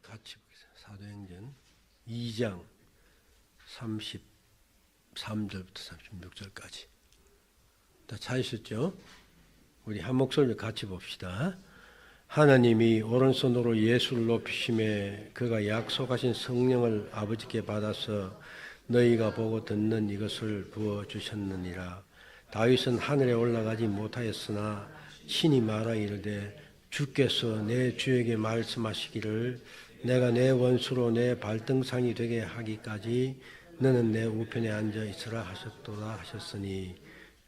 같이 보겠습니다. 사도행전 2장 33절부터 36절까지. 다 찾으셨죠? 우리 한 목소리로 같이 봅시다. 하나님이 오른손으로 예수를 높이심에 그가 약속하신 성령을 아버지께 받아서 너희가 보고 듣는 이것을 부어주셨느니라. 다윗은 하늘에 올라가지 못하였으나 친히 말하 이르되 주께서 내 주에게 말씀하시기를 내가 내 원수로 내 발등상이 되게 하기까지 너는 내 우편에 앉아 있으라 하셨도다 하셨으니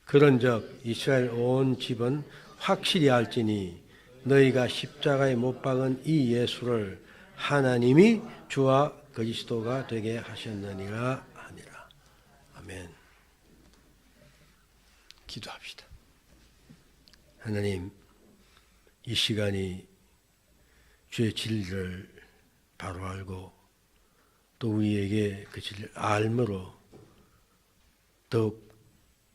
그런즉 이스라엘 온 집은 확실히 알지니 너희가 십자가에 못 박은 이 예수를 하나님이 주와 그리스도가 되게 하셨느니라 하니라. 아멘. 기도합시다. 하나님, 이 시간이 주의 진리를 바로 알고 또 우리에게 그 진리를 알므로 더욱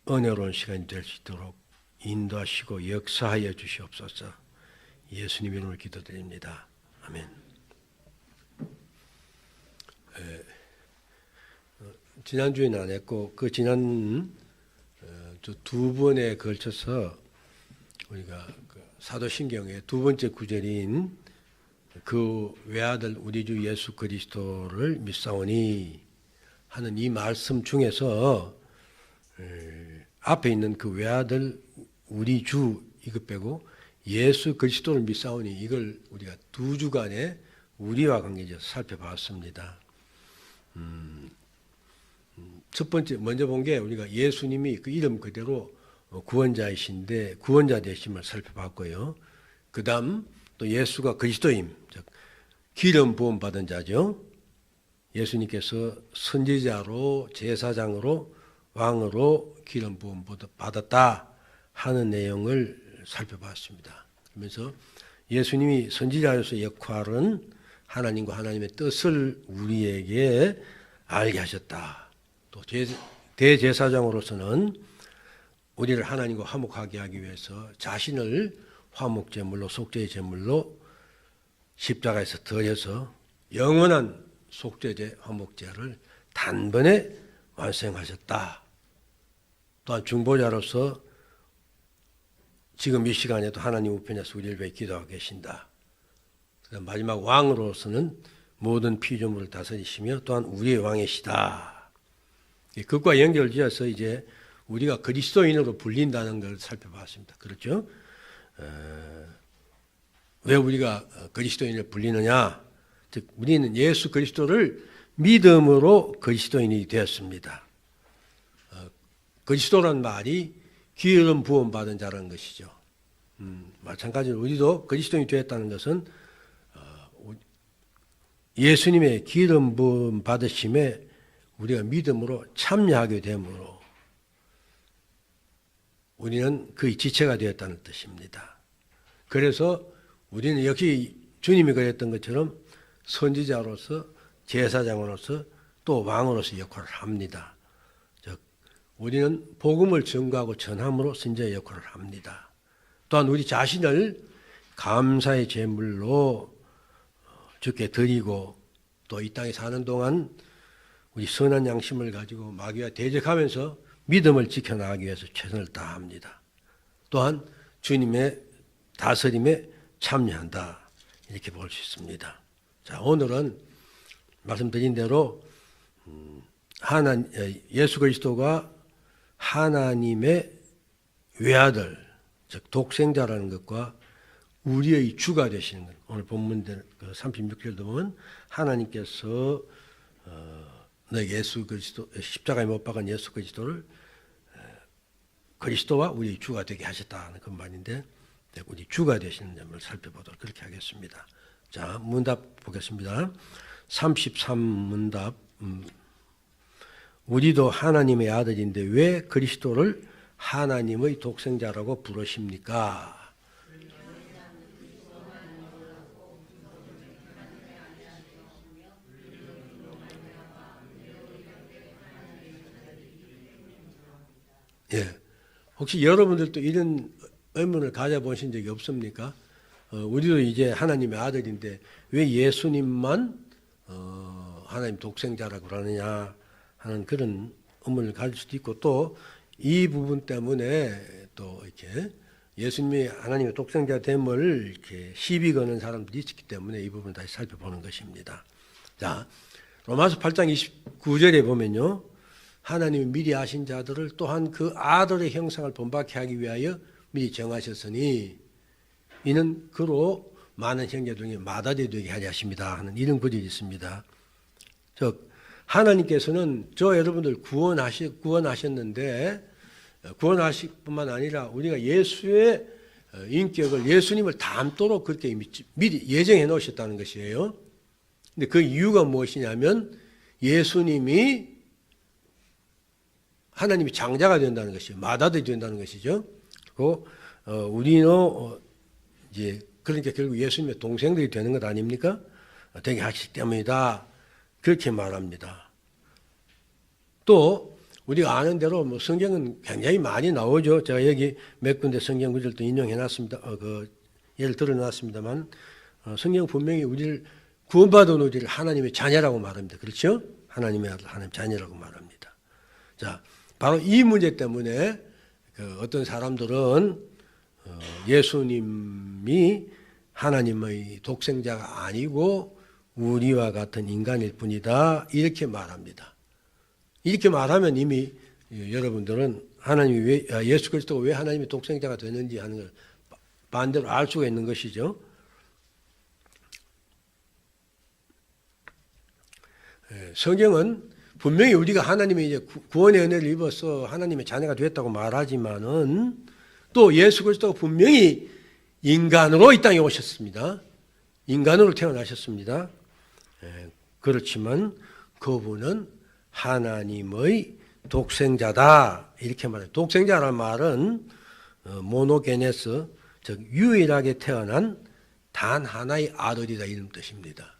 은혜로운 시간이 될 수 있도록 인도하시고 역사하여 주시옵소서. 예수님 이름으로 기도드립니다. 아멘. 지난주에는 안 했고 그 지난 두 번에 걸쳐서 우리가 사도신경의 두 번째 구절인 그 외아들 우리 주 예수 그리스도를 믿사오니 하는 이 말씀 중에서 앞에 있는 그 외아들 우리 주 이것 빼고 예수 그리스도를 믿사오니 이걸 우리가 두 주간에 우리와 관계에서 살펴봤습니다. 첫 번째 먼저 본 게 우리가 예수님이 그 이름 그대로 구원자이신데 구원자 되심을 살펴봤고요. 그 다음 또 예수가 그리스도임, 즉 기름 부음 받은 자죠. 예수님께서 선지자로 제사장으로 왕으로 기름 부음 받았다 하는 내용을 살펴봤습니다. 그러면서 예수님이 선지자로서의 역할은 하나님과 하나님의 뜻을 우리에게 알게 하셨다. 또 대제사장으로서는 우리를 하나님과 화목하게 하기 위해서 자신을 화목제물로 속죄의 제물로 십자가에서 드려서 영원한 속죄제 화목제를 단번에 완성하셨다. 또한 중보자로서 지금 이 시간에도 하나님 우편에서 우리를 위해 기도하고 계신다. 마지막 왕으로서는 모든 피조물을 다스리시며 또한 우리의 왕이시다. 그것과 연결지어서 이제 우리가 그리스도인으로 불린다는 걸 살펴봤습니다. 그렇죠? 왜 우리가 그리스도인을 불리느냐? 즉 우리는 예수 그리스도를 믿음으로 그리스도인이 되었습니다. 그리스도란 말이 기름 부음 받은 자라는 것이죠. 마찬가지로 우리도 그리스도인이 되었다는 것은 예수님의 기름 부음 받으심에 우리가 믿음으로 참여하게 되므로 우리는 그의 지체가 되었다는 뜻입니다. 그래서 우리는 역시 주님이 그랬던 것처럼 선지자로서 제사장으로서 또 왕으로서 역할을 합니다. 즉 우리는 복음을 전가하고 전함으로 선지자의 역할을 합니다. 또한 우리 자신을 감사의 제물로 주께 드리고 또 이 땅에 사는 동안 우리 선한 양심을 가지고 마귀와 대적하면서 믿음을 지켜나가기 위해서 최선을 다합니다. 또한 주님의 다스림에 참여한다. 이렇게 볼 수 있습니다. 자, 오늘은 말씀드린 대로 예수 그리스도가 하나님의 외아들, 즉 독생자라는 것과 우리의 주가 되시는 것. 오늘 본문들 36절도 보면 하나님께서 예수 그리스도 십자가에 못 박은 예수 그리스도를 그리스도와 우리의 주가 되게 하셨다는 그 말인데 우리 주가 되시는 점을 살펴보도록 그렇게 하겠습니다. 자, 문답 보겠습니다. 33문답. 우리도 하나님의 아들인데 왜 그리스도를 하나님의 독생자라고 부르십니까? 예. 혹시 여러분들도 이런 의문을 가져보신 적이 없습니까? 우리도 이제 하나님의 아들인데 왜 예수님만 하나님 독생자라고 그러느냐 하는 그런 의문을 가질 수도 있고, 또 이 부분 때문에 또 이렇게 예수님이 하나님의 독생자 됨을 이렇게 시비 거는 사람들이 있기 때문에 이 부분을 다시 살펴보는 것입니다. 자, 로마서 8장 29절에 보면요, 하나님이 미리 아신 자들을 또한 그 아들의 형상을 본받게 하기 위하여 미리 정하셨으니 이는 그로 많은 형제 중에 맏아들이 되게 하려 하십니다 하는 이런 구절이 있습니다. 즉 하나님께서는 저 여러분들 구원하셨는데, 구원하실 뿐만 아니라 우리가 예수의 인격을, 예수님을 닮도록 그렇게 미리 예정해 놓으셨다는 것이에요. 근데 그 이유가 무엇이냐면 예수님이 하나님이 장자가 된다는 것이에요. 맏아들이 된다는 것이죠. 그리고 우리는 이제 그러니까 결국 예수님의 동생들이 되는 것 아닙니까? 되게 하시기 때문이다. 그렇게 말합니다. 또 우리가 아는 대로 뭐 성경은 굉장히 많이 나오죠. 제가 여기 몇 군데 성경 구절도 인용해놨습니다. 예를 들어놨습니다만 성경 분명히 우리를 구원받은 우리를 하나님의 자녀라고 말합니다. 그렇죠? 하나님의 아들, 하나님 자녀라고 말합니다. 자, 바로 이 문제 때문에 어떤 사람들은 예수님이 하나님의 독생자가 아니고 우리와 같은 인간일 뿐이다 이렇게 말합니다. 이렇게 말하면 이미 여러분들은 하나님이 왜, 예수 그리스도가 왜 하나님의 독생자가 되는지 하는 걸 반대로 알 수가 있는 것이죠. 성경은 분명히 우리가 하나님의 이제 구원의 은혜를 입어서 하나님의 자녀가 되었다고 말하지만은 또 예수 그리스도가 분명히 인간으로 이 땅에 오셨습니다. 인간으로 태어나셨습니다. 그렇지만 그분은 하나님의 독생자다 이렇게 말해요. 독생자라는 말은 모노게네스, 즉 유일하게 태어난 단 하나의 아들이다 이런 뜻입니다.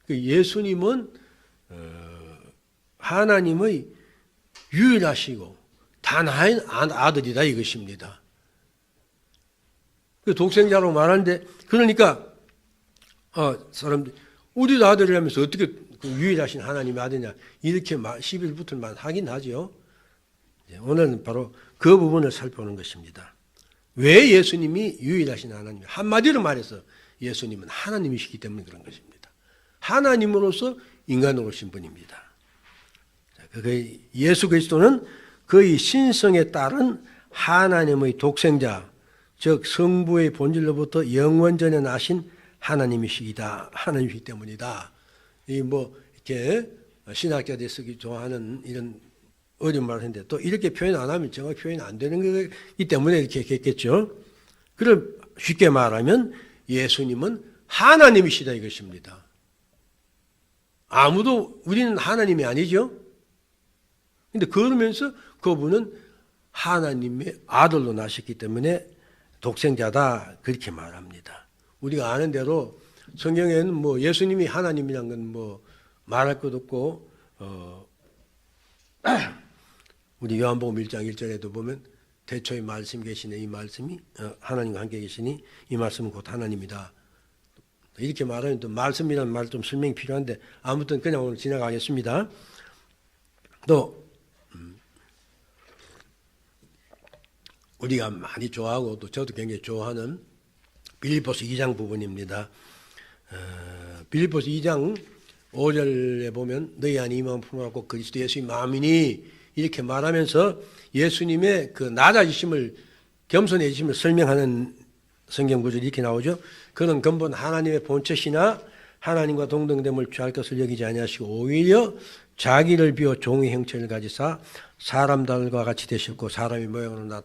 예수님은 하나님의 유일하시고 단 하나의 아들이다 이것입니다. 그 독생자로 말하는데, 그러니까 사람들 우리도 아들이라면서 어떻게 그 유일하신 하나님의 아들이냐 이렇게 시비를 만 하긴 하죠. 오늘은 바로 그 부분을 살펴보는 것입니다. 왜 예수님이 유일하신 하나님? 한마디로 말해서 예수님은 하나님이시기 때문에 그런 것입니다. 하나님으로서 인간으로 오신 분입니다. 예수 그리스도는 그의 신성에 따른 하나님의 독생자, 즉 성부의 본질로부터 영원전에 나신 하나님이시기 때문이다. 이 뭐 이렇게 신학자들이 쓰기 좋아하는 이런 어려운 말을 했는데 또 이렇게 표현 안 하면 정확히 표현이 안 되는 거기 때문에 이렇게 했겠죠. 그럼 쉽게 말하면 예수님은 하나님이시다 이것입니다. 아무도 우리는 하나님이 아니죠. 근데 그러면서 그분은 하나님의 아들로 나셨기 때문에 독생자다 그렇게 말합니다. 우리가 아는 대로 성경에는 뭐 예수님이 하나님이란 건 뭐 말할 것 없고 우리 요한복음 1장 1절에도 보면 태초에 말씀 계시네 이 말씀이 하나님과 함께 계시니 이 말씀은 곧 하나님이다. 이렇게 말하면 또 말씀이라는 말 좀 설명이 필요한데 아무튼 그냥 오늘 지나가겠습니다. 또 우리가 많이 좋아하고 또 저도 굉장히 좋아하는 빌립보서 2장 부분입니다. 빌립보서 2장 5절에 보면 너희 안에 이 마음 품어갖고 그리스도 예수의 마음이니 이렇게 말하면서 예수님의 그 낮아지심을 겸손해지심을 설명하는 성경 구절이 이렇게 나오죠. 그는 근본 하나님의 본체시나 하나님과 동등됨을 취할 것을 여기지 아니하시고 오히려 자기를 비워 종의 형체를 가지사 사람들과 같이 되셨고 사람의 모양으로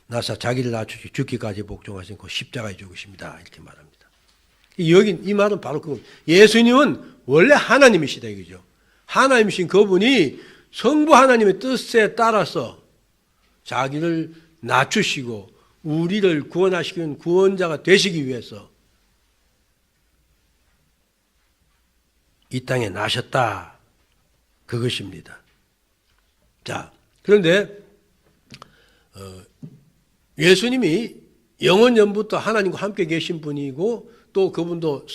나사 자기를 낮추시 죽기까지 복종하시고 십자가에 죽으십니다. 이렇게 말합니다. 여기 이 말은 바로 그겁니다. 예수님은 원래 하나님이시다 이거죠. 하나님이신 그분이 성부 하나님의 뜻에 따라서 자기를 낮추시고 우리를 구원하시기 위한 구원자가 되시기 위해서 이 땅에 나셨다. 그것입니다. 자, 그런데 예수님이 영원 전부터 하나님과 함께 계신 분이고 또 그분도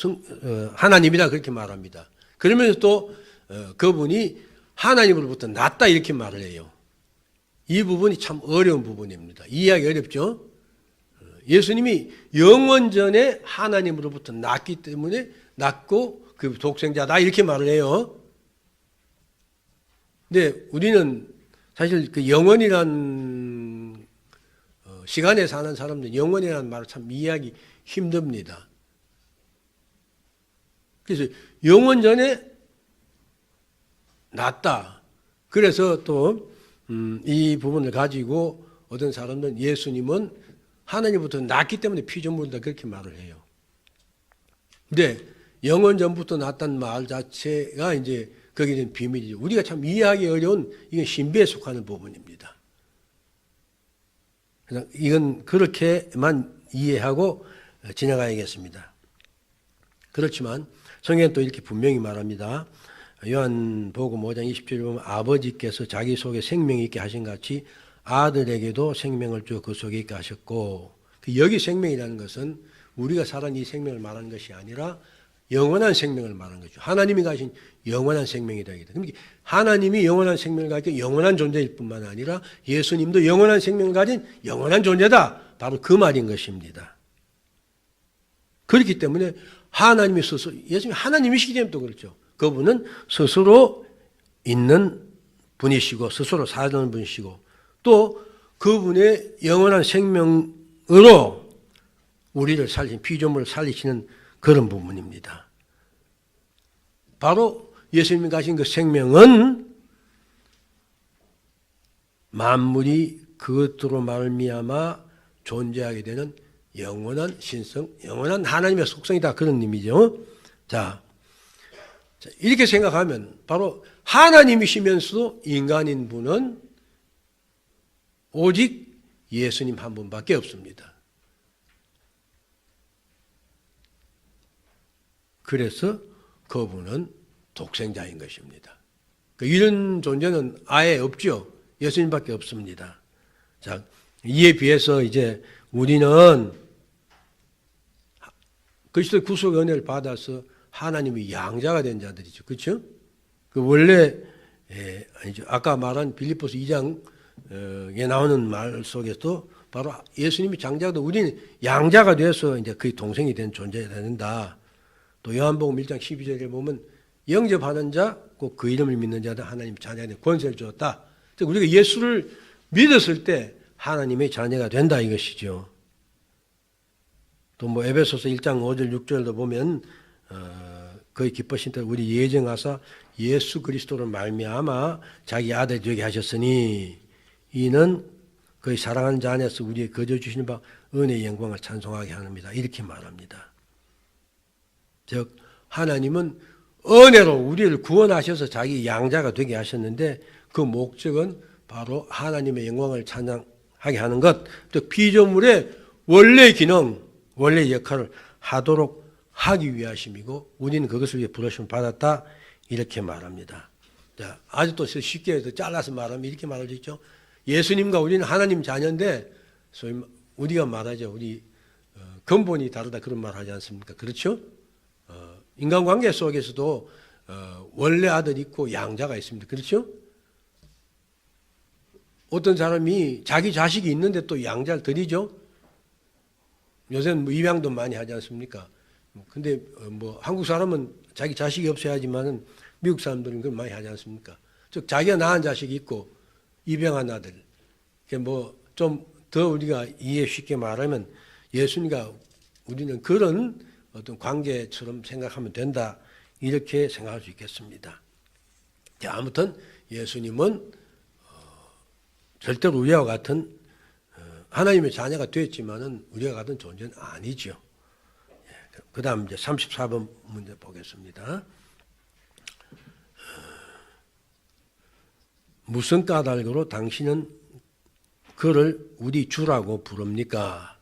하나님이다 그렇게 말합니다. 그러면서 또 그분이 하나님으로부터 낫다 이렇게 말을 해요. 이 부분이 참 어려운 부분입니다. 이해하기 어렵죠? 예수님이 영원 전에 하나님으로부터 낫기 때문에 낫고 그 독생자다 이렇게 말을 해요. 근데 우리는 사실 그 영원이란 시간에 사는 사람들 영원이라는 말을 참 이해하기 힘듭니다. 그래서 영원 전에 낫다. 그래서 또 이 부분을 가지고 어떤 사람들은 예수님은 하나님부터 낫기 때문에 피조물이다 그렇게 말을 해요. 근데 영원 전부터 낫다는 말 자체가 이제 거기는 비밀이죠. 우리가 참 이해하기 어려운 이건 신비에 속하는 부분입니다. 그냥 이건 그렇게만 이해하고 지나가야겠습니다. 그렇지만 성경은 또 이렇게 분명히 말합니다. 요한복음 5장 20절에 보면 아버지께서 자기 속에 생명이 있게 하신 같이 아들에게도 생명을 주어 그 속에 있게 하셨고, 여기 생명이라는 것은 우리가 살아는 이 생명을 말하는 것이 아니라 영원한 생명을 말하는 거죠. 하나님이 가신 영원한 생명이다. 그러니까 하나님이 영원한 생명을 가지고 영원한 존재일 뿐만 아니라 예수님도 영원한 생명을 가진 영원한 존재다. 바로 그 말인 것입니다. 그렇기 때문에 하나님이 스스로, 예수님이 하나님이시기 때문에 또 그렇죠. 그분은 스스로 있는 분이시고 스스로 사는 분이시고 또 그분의 영원한 생명으로 우리를 살린 피조물을 살리시는 그런 부분입니다. 바로 예수님이 가신 그 생명은 만물이 그것으로 말미암아 존재하게 되는 영원한 신성, 영원한 하나님의 속성이다 그런 의미죠. 자, 이렇게 생각하면 바로 하나님이시면서도 인간인 분은 오직 예수님 한 분밖에 없습니다. 그래서 그분은 독생자인 것입니다. 이런 존재는 아예 없죠. 예수님밖에 없습니다. 자, 이에 비해서 이제 우리는 그리스도의 구속 은혜를 받아서 하나님이 양자가 된 자들이죠. 그렇죠? 그 원래 아니죠. 아까 말한 빌립보서 2장에 나오는 말 속에서도 바로 예수님이 장자도 우리는 양자가 돼서 이제 그의 동생이 된 존재가 된다. 또 요한복음 1장 12절에 보면 영접하는 자, 꼭 그 이름을 믿는 자들 하나님 자녀가 된 권세를 주었다. 우리가 예수를 믿었을 때 하나님의 자녀가 된다 이것이죠. 또 뭐 에베소서 1장 5절 6절도 보면 거의 기쁘신 때 우리 예정하사 예수 그리스도로 말미암아 자기 아들 되게 하셨으니 이는 그의 사랑하는 자 안에서 우리의 거저 주시는 바 은혜의 영광을 찬송하게 합니다. 이렇게 말합니다. 즉 하나님은 은혜로 우리를 구원하셔서 자기 양자가 되게 하셨는데 그 목적은 바로 하나님의 영광을 찬양하게 하는 것, 또 피조물의 원래 기능, 원래 역할을 하도록 하기 위하심이고 우리는 그것을 위해 부르심을 받았다 이렇게 말합니다. 자, 아직도 쉽게 해서 잘라서 말하면 이렇게 말할 수 있죠. 예수님과 우리는 하나님 자녀인데 소위 우리가 말하죠. 우리 근본이 다르다 그런 말 하지 않습니까? 그렇죠? 인간관계 속에서도 원래 아들이 있고 양자가 있습니다. 그렇죠? 어떤 사람이 자기 자식이 있는데 또 양자를 드리죠. 요새는 뭐 입양도 많이 하지 않습니까? 근데 뭐 한국 사람은 자기 자식이 없어야 하지만은 미국 사람들은 그걸 많이 하지 않습니까? 즉 자기가 낳은 자식이 있고 입양한 아들. 뭐 좀 더 우리가 이해 쉽게 말하면 예수님과 우리는 그런 어떤 관계처럼 생각하면 된다. 이렇게 생각할 수 있겠습니다. 자, 아무튼 예수님은 절대로 우리와 같은 하나님의 자녀가 되었지만은 우리와 같은 존재는 아니죠. 그 다음 이제 34번 문제 보겠습니다. 무슨 까닭으로 당신은 그를 우리 주라고 부릅니까?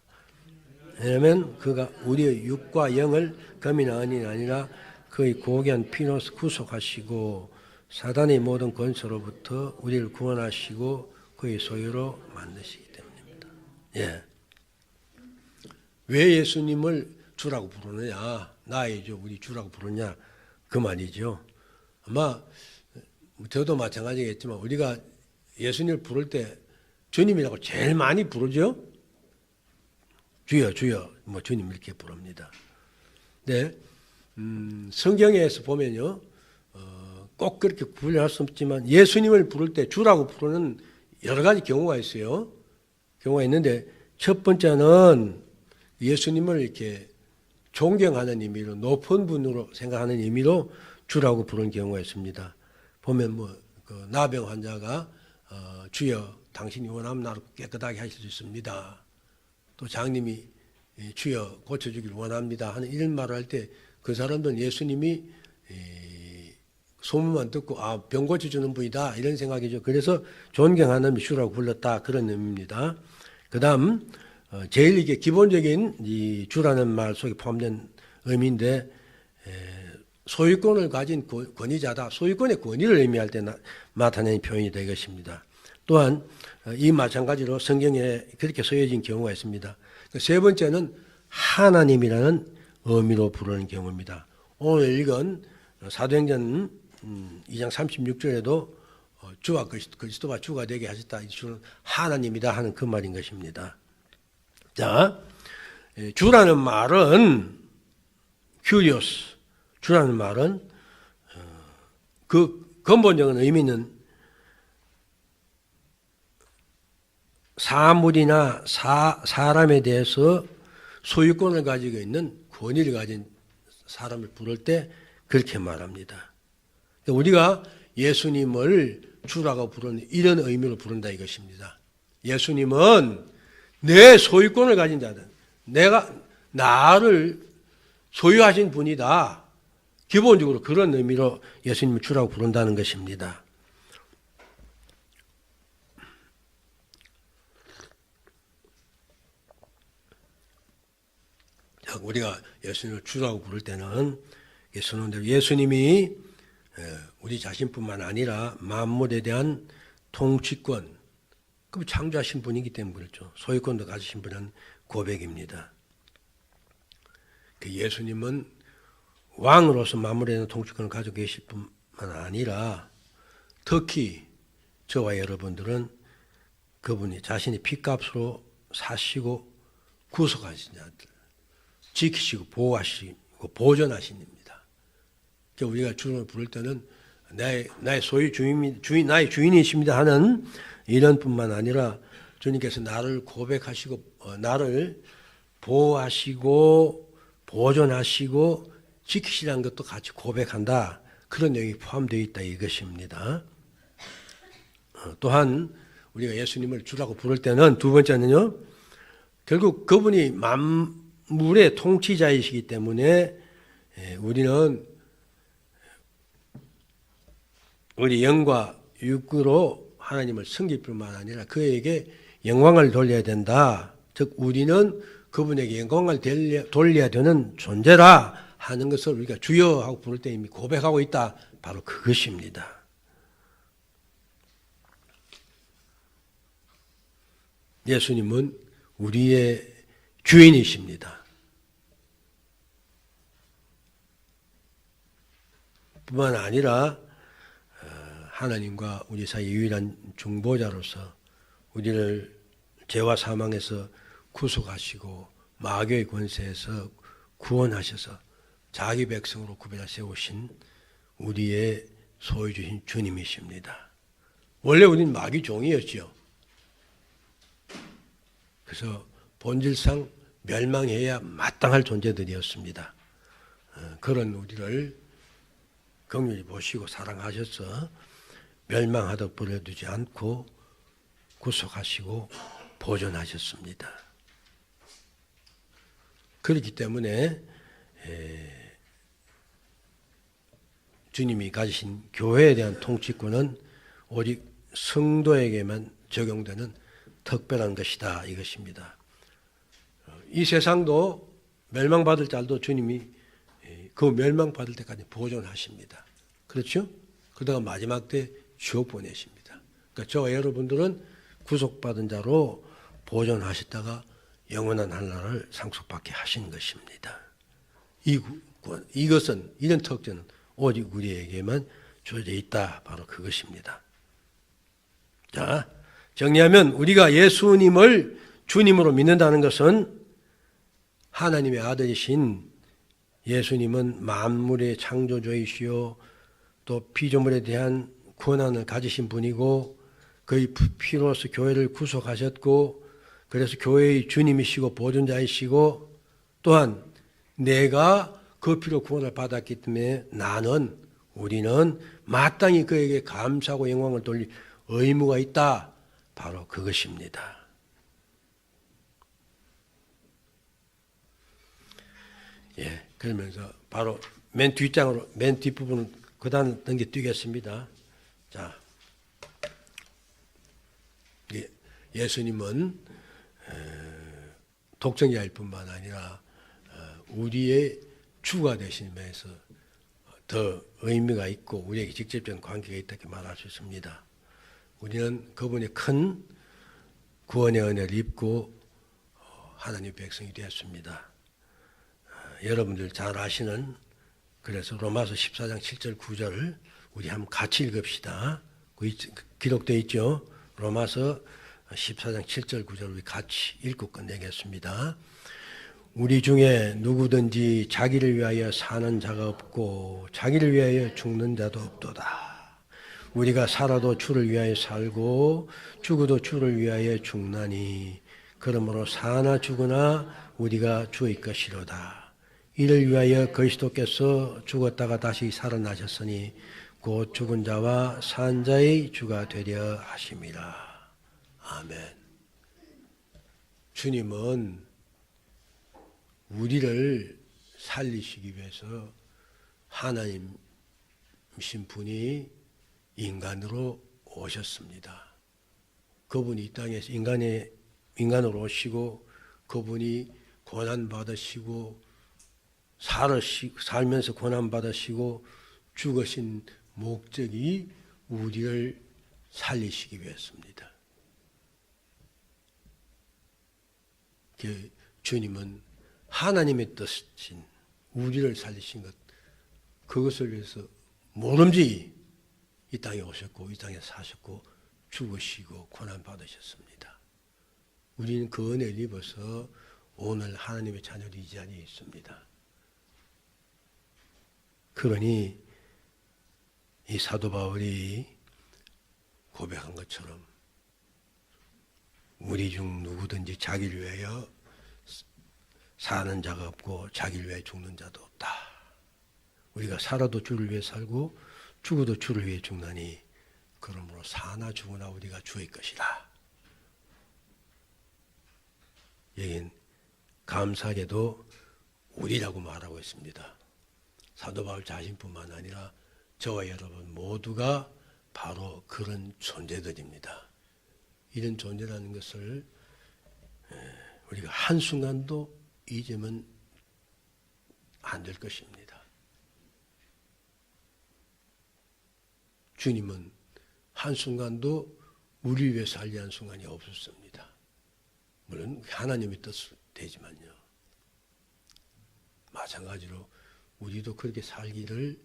왜냐하면 그가 우리의 육과 영을 금이나 은이 아니라 그의 고귀한 피로 구속하시고 사단의 모든 권세로부터 우리를 구원하시고 그의 소유로 만드시기 때문입니다. 예. 왜 예수님을 주라고 부르느냐, 나의 주, 우리 주라고 부르냐, 그 말이죠. 아마 저도 마찬가지겠지만 우리가 예수님을 부를 때 주님이라고 제일 많이 부르죠. 주여 주여 뭐 주님 이렇게 부릅니다. 네, 성경에서 보면요, 꼭 그렇게 구별할 수 없지만 예수님을 부를 때 주라고 부르는 여러 가지 경우가 있어요. 경우가 있는데 첫 번째는 예수님을 이렇게 존경하는 의미로, 높은 분으로 생각하는 의미로 주라고 부르는 경우가 있습니다. 보면 그 나병 환자가 주여 당신이 원하면 나를 깨끗하게 하실 수 있습니다. 또 장님이 주여 고쳐주길 원합니다 하는 이런 말을 할 때 그 사람들은 예수님이 소문만 듣고 병 고쳐주는 분이다 이런 생각이죠. 그래서 존경하는 주라고 불렀다 그런 의미입니다. 그 다음 제일 이게 기본적인 이 주라는 말 속에 포함된 의미인데 소유권을 가진 권위자다. 소유권의 권위를 의미할 때 나타내는 표현이 되겠습니다. 또한 이 마찬가지로 성경에 그렇게 쓰여진 경우가 있습니다. 세 번째는 하나님이라는 의미로 부르는 경우입니다. 오늘 읽은 사도행전 2장 36절에도 주와 그리스도가 주가 되게 하셨다. 이 주는 하나님이다 하는 그 말인 것입니다. 자, 주라는 말은 큐리오스, 주라는 말은 그 근본적인 의미는 사물이나 사람에 대해서 소유권을 가지고 있는 권위를 가진 사람을 부를 때 그렇게 말합니다. 우리가 예수님을 주라고 부르는 이런 의미로 부른다 이것입니다. 예수님은 내 소유권을 가진 자다. 나를 소유하신 분이다. 기본적으로 그런 의미로 예수님을 주라고 부른다는 것입니다. 우리가 예수님을 주라고 부를 때는 예수님대로 예수님이 우리 자신뿐만 아니라 만물에 대한 통치권, 그럼 창조하신 분이기 때문에 그렇죠. 소유권도 가지신 분은 고백입니다. 예수님은 왕으로서 만물에 대한 통치권을 가지고 계실 뿐만 아니라 특히 저와 여러분들은 그분이 자신의 피값으로 사시고 구속하신 자들, 지키시고 보호하시고 보존하십니다. 우리가 주를 부를 때는 나의 소유 나의 주인이십니다 하는 이런 뿐만 아니라 주님께서 나를 고백하시고 나를 보호하시고 보존하시고 지키시라는 것도 같이 고백한다. 그런 내용이 포함되어 있다 이것입니다. 또한 우리가 예수님을 주라고 부를 때는 두 번째는요, 결국 그분이 만물의 통치자이시기 때문에 우리는 우리 영과 육으로 하나님을 섬길 뿐만 아니라 그에게 영광을 돌려야 된다. 즉 우리는 그분에게 영광을 돌려야 되는 존재라 하는 것을 우리가 주여 하고 부를 때 이미 고백하고 있다. 바로 그것입니다. 예수님은 우리의 주인이십니다. 뿐만 아니라 하나님과 우리 사이 유일한 중보자로서 우리를 죄와 사망에서 구속하시고 마귀의 권세에서 구원하셔서 자기 백성으로 구별하 세우신 우리의 소유주신 주님이십니다. 원래 우리는 마귀 종이었죠. 그래서 본질상 멸망해야 마땅할 존재들이었습니다. 그런 우리를 긍휼히 보시고 사랑하셔서 멸망하도록 버려두지 않고 구속하시고 보존하셨습니다. 그렇기 때문에 주님이 가지신 교회에 대한 통치권은 오직 성도에게만 적용되는 특별한 것이다 이것입니다. 이 세상도 멸망받을 자도 주님이 그 멸망받을 때까지 보존하십니다. 그렇죠? 그러다가 마지막 때 지옥 보내십니다. 그러니까 저와 여러분들은 구속받은 자로 보존하셨다가 영원한 하나를 상속받게 하신 것입니다. 이것은 이런 특권은 오직 우리에게만 주어져 있다. 바로 그것입니다. 자, 정리하면 우리가 예수님을 주님으로 믿는다는 것은 하나님의 아들이신 예수님은 만물의 창조주이시요 또 피조물에 대한 권한을 가지신 분이고 그의 피로서 교회를 구속하셨고 그래서 교회의 주님이시고 보존자이시고 또한 내가 그 피로 구원을 받았기 때문에 우리는 마땅히 그에게 감사하고 영광을 돌릴 의무가 있다. 바로 그것입니다. 예, 그러면서 바로 맨 뒷부분은 그 다음 넘겨 뛰겠습니다. 자, 예수님은 독생자일 뿐만 아니라 우리의 주가 되심에서 더 의미가 있고 우리에게 직접적인 관계가 있다고 말할 수 있습니다. 우리는 그분의 큰 구원의 은혜를 입고 하나님의 백성이 되었습니다. 여러분들 잘 아시는 그래서 로마서 14장 7절 9절을 우리 한번 같이 읽읍시다. 기록되어 있죠. 로마서 14장 7절 9절 우리 같이 읽고 끝내겠습니다. 우리 중에 누구든지 자기를 위하여 사는 자가 없고 자기를 위하여 죽는 자도 없도다. 우리가 살아도 주를 위하여 살고 죽어도 주를 위하여 죽나니 그러므로 사나 죽으나 우리가 주의 것이로다. 이를 위하여 그리스도께서 죽었다가 다시 살아나셨으니 곧 죽은 자와 산 자의 주가 되려 하심이라. 아멘. 주님은 우리를 살리시기 위해서 하나님이신 분이 인간으로 오셨습니다. 그분이 이 땅에서 인간으로 오시고 그분이 고난받으시고 살면서 고난받으시고 죽으신 목적이 우리를 살리시기 위해서입니다. 주님은 하나님의 뜻인 우리를 살리신 것 그것을 위해서 모름지기 이 땅에 오셨고 이 땅에 사셨고 죽으시고 고난받으셨습니다. 우리는 그 은혜를 입어서 오늘 하나님의 자녀로 이 자리에 있습니다. 그러니 이 사도 바울이 고백한 것처럼 우리 중 누구든지 자기를 위하여 사는 자가 없고 자기를 위하여 죽는 자도 없다. 우리가 살아도 주를 위해 살고 죽어도 주를 위해 죽나니 그러므로 사나 죽으나 우리가 주의 것이라. 여긴 감사하게도 우리라고 말하고 있습니다. 사도 바울 자신뿐만 아니라 저와 여러분 모두가 바로 그런 존재들입니다. 이런 존재라는 것을 우리가 한순간도 잊으면 안 될 것입니다. 주님은 한순간도 우리 위해 살리 한 순간이 없었습니다. 물론 하나님의 뜻은 되지만요. 마찬가지로 우리도 그렇게 살기를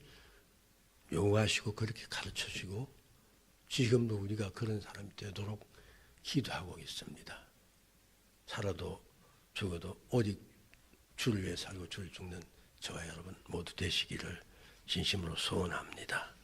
요구하시고 그렇게 가르쳐주시고 지금도 우리가 그런 사람이 되도록 기도하고 있습니다. 살아도 죽어도 오직 주를 위해 살고 주를 죽는 저와 여러분 모두 되시기를 진심으로 소원합니다.